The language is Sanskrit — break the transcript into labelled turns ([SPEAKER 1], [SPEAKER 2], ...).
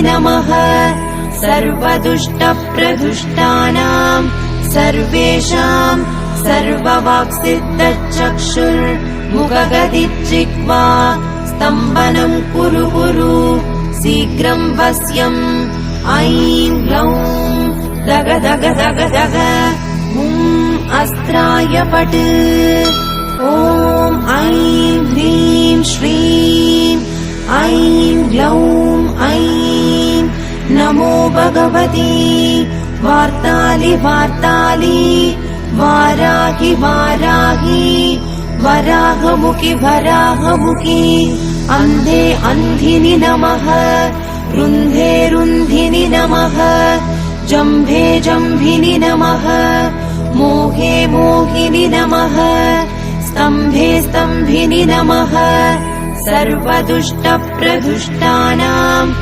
[SPEAKER 1] नमः सर्वदुष्टप्रदुष्टानाम् सर्वेषाम् सर्ववाक्सिद्धचक्षुर्मुखगतिर्जिह्वा स्तम्भनम् कुरु कुरु शीघ्रम् वश्यम् ऐं ग्लौं दग दग दग दग अस्त्राय पट् ॐ ऐं ह्रीं श्रीं ऐं ग्लौं ऐं नमो भगवती वार्तालि वार्तालि वाराहि वाराहि वराहमुखि वराहमुखि अन्धे अन्धिनि नमः रुन्धे रुन्धिनि नमः जम्भे जम्भिनि नमः मोहे मोहिनि नमः स्तम्भे स्तम्भिनि नमः सर्वदुष्टप्रदुष्टानाम्